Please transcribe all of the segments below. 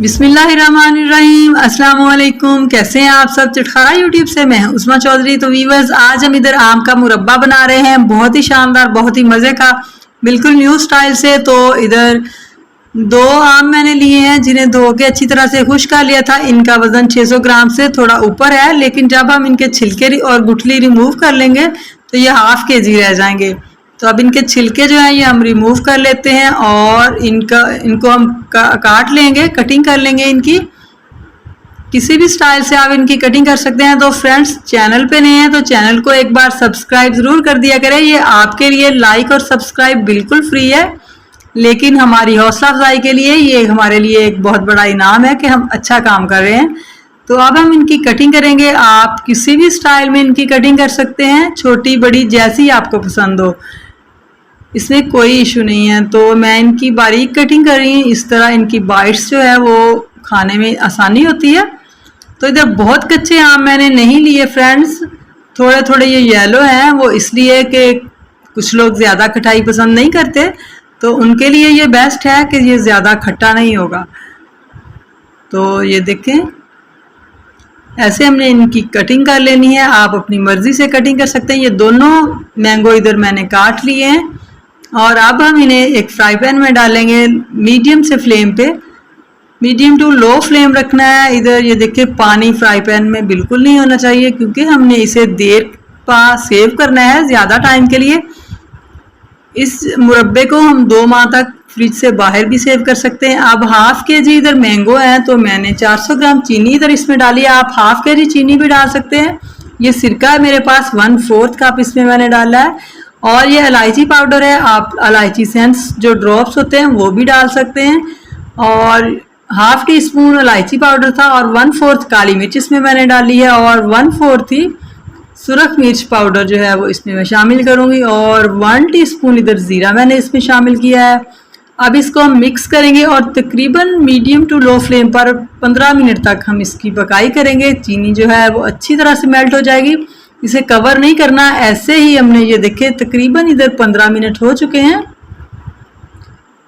बिस्मिल्लाहिर्रहमानिर्रहीम, अस्सलाम वालेकुम। कैसे हैं आप सब? चटखारा यूट्यूब से मैं हूं उस्मा चौधरी। तो वीवर्स, आज हम इधर आम का मुरब्बा बना रहे हैं, बहुत ही शानदार, बहुत ही मज़े का, बिल्कुल न्यू स्टाइल से। तो इधर 2 आम मैंने लिए हैं जिन्हें धो के अच्छी तरह से खुश कर लिया था। इनका वज़न 600 ग्राम से थोड़ा ऊपर है, लेकिन जब हम इनके छिलके और गुठली रिमूव कर लेंगे तो ये हाफ kg रह जाएंगे। तो अब इनके छिलके जो हैं ये हम रिमूव कर लेते हैं और इनको हम काट लेंगे, कटिंग कर लेंगे इनकी। किसी भी स्टाइल से आप इनकी कटिंग कर सकते हैं। तो फ्रेंड्स, चैनल पे नए हैं तो चैनल को एक बार सब्सक्राइब ज़रूर कर दिया करें। ये आपके लिए लाइक और सब्सक्राइब बिल्कुल फ्री है, लेकिन हमारी हौसला अफजाई के लिए ये हमारे लिए एक बहुत बड़ा इनाम है कि हम अच्छा काम कर रहे हैं। तो अब हम इनकी कटिंग करेंगे। आप किसी भी स्टाइल में इनकी कटिंग कर सकते हैं, छोटी बड़ी जैसी आपको पसंद हो, इसमें कोई इशू नहीं है। तो मैं इनकी बारीक कटिंग कर रही हूँ। इस तरह इनकी बाइट्स जो है वो खाने में आसानी होती है। तो इधर बहुत कच्चे आम मैंने नहीं लिए फ्रेंड्स, थोड़े थोड़े ये येलो हैं, वो इसलिए कि कुछ लोग ज़्यादा खटाई पसंद नहीं करते, तो उनके लिए ये बेस्ट है कि ये ज़्यादा खट्टा नहीं होगा। तो ये देखें, ऐसे हमने इनकी कटिंग कर लेनी है। आप अपनी मर्ज़ी से कटिंग कर सकते हैं। ये दोनों मैंगो इधर मैंने काट लिए हैं और अब हम इन्हें एक फ्राई पैन में डालेंगे, मीडियम से फ्लेम पे, मीडियम टू लो फ्लेम रखना है। इधर ये देखिए, पानी फ्राई पैन में बिल्कुल नहीं होना चाहिए, क्योंकि हमने इसे देर पा सेव करना है ज़्यादा टाइम के लिए। इस मुरब्बे को हम 2 माह तक फ्रिज से बाहर भी सेव कर सकते हैं। अब हाफ kg इधर मैंगो है, तो मैंने 400 ग्राम चीनी इधर इसमें डाली है। आप हाफ kg चीनी भी डाल सकते हैं। ये सिरका है मेरे पास 1/4 कप इसमें मैंने डाला है। और ये इलायची पाउडर है, आप इलायची सेंस जो ड्रॉप्स होते हैं वो भी डाल सकते हैं। और हाफ टी स्पून इलायची पाउडर था और 1/4 काली मिर्च इसमें मैंने डाली है और 1/4 ही सुरख मिर्च पाउडर जो है वो इसमें मैं शामिल करूँगी और 1 टीस्पून इधर ज़ीरा मैंने इसमें शामिल किया है। अब इसको हम मिक्स करेंगे और तकरीबन मीडियम टू लो फ्लेम पर 15 मिनट तक हम इसकी पकाई करेंगे। चीनी जो है वो अच्छी तरह से मेल्ट हो जाएगी। इसे कवर नहीं करना, ऐसे ही हमने ये देखे तकरीबन इधर 15 मिनट हो चुके हैं।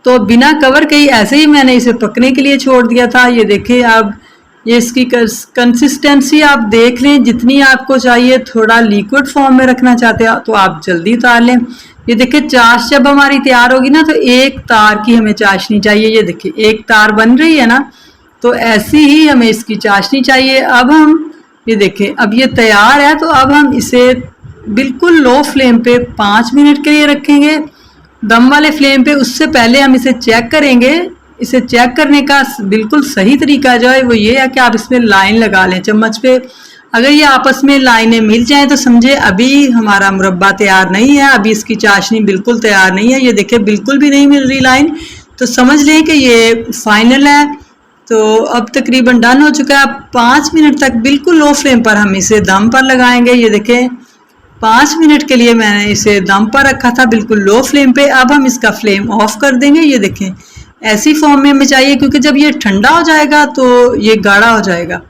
तो बिना कवर के ही ऐसे ही मैंने इसे पकने के लिए छोड़ दिया था। ये देखें, अब ये इसकी कंसिस्टेंसी आप देख लें, जितनी आपको चाहिए। थोड़ा लिक्विड फॉर्म में रखना चाहते हैं तो आप जल्दी उतार लें। ये देखिए, चाश जब हमारी तैयार होगी ना, तो 1 तार की हमें चाशनी चाहिए। ये देखिए 1 तार बन रही है ना, तो ऐसी ही हमें इसकी चाशनी चाहिए। अब हम ये देखें, अब ये तैयार है, तो अब हम इसे बिल्कुल लो फ्लेम पे 5 मिनट के लिए रखेंगे, दम वाले फ्लेम पे। उससे पहले हम इसे चेक करेंगे। इसे चेक करने का बिल्कुल सही तरीका जो है वो ये है कि आप इसमें लाइन लगा लें चम्मच पे। अगर ये आपस में लाइनें मिल जाएं तो समझे अभी हमारा मुरब्बा तैयार नहीं है, अभी इसकी चाशनी बिल्कुल तैयार नहीं है। ये देखिए, बिल्कुल भी नहीं मिल रही लाइन, तो समझ लें कि ये फाइनल है। तो अब तकरीबन डन हो चुका है। 5 मिनट तक बिल्कुल लो फ्लेम पर हम इसे दम पर लगाएंगे। ये देखें, 5 मिनट के लिए मैंने इसे दम पर रखा था बिल्कुल लो फ्लेम पे। अब हम इसका फ्लेम ऑफ कर देंगे। ये देखें, ऐसी फॉर्म में हमें चाहिए, क्योंकि जब ये ठंडा हो जाएगा तो ये गाढ़ा हो जाएगा।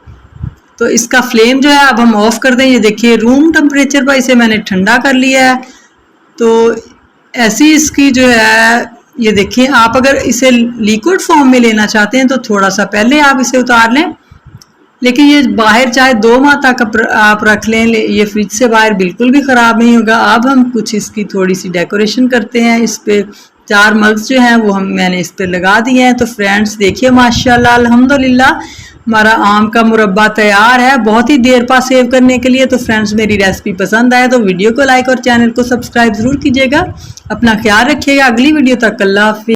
तो इसका फ्लेम जो है अब हम ऑफ कर दें। ये देखिए, रूम टेम्परेचर पर इसे मैंने ठंडा कर लिया है। तो ऐसी इसकी जो है, ये देखिए, आप अगर इसे लिक्विड फॉर्म में लेना चाहते हैं तो थोड़ा सा पहले आप इसे उतार लें, लेकिन ये बाहर चाहे 2 माह तक आप रख लें, ये फ्रिज से बाहर बिल्कुल भी ख़राब नहीं होगा। अब हम कुछ इसकी थोड़ी सी डेकोरेशन करते हैं। इस पे 4 मग्स जो हैं वो मैंने इस पर लगा दिए हैं। तो फ्रेंड्स देखिए, माशाल्लाह अल्हम्दुलिल्लाह हमारा आम का मुरब्बा तैयार है, बहुत ही देर पा सेव करने के लिए। तो फ्रेंड्स, मेरी रेसिपी पसंद आए तो वीडियो को लाइक और चैनल को सब्सक्राइब ज़रूर कीजिएगा। अपना ख्याल रखिएगा। अगली वीडियो तक अल्लाह हाफ़िज़।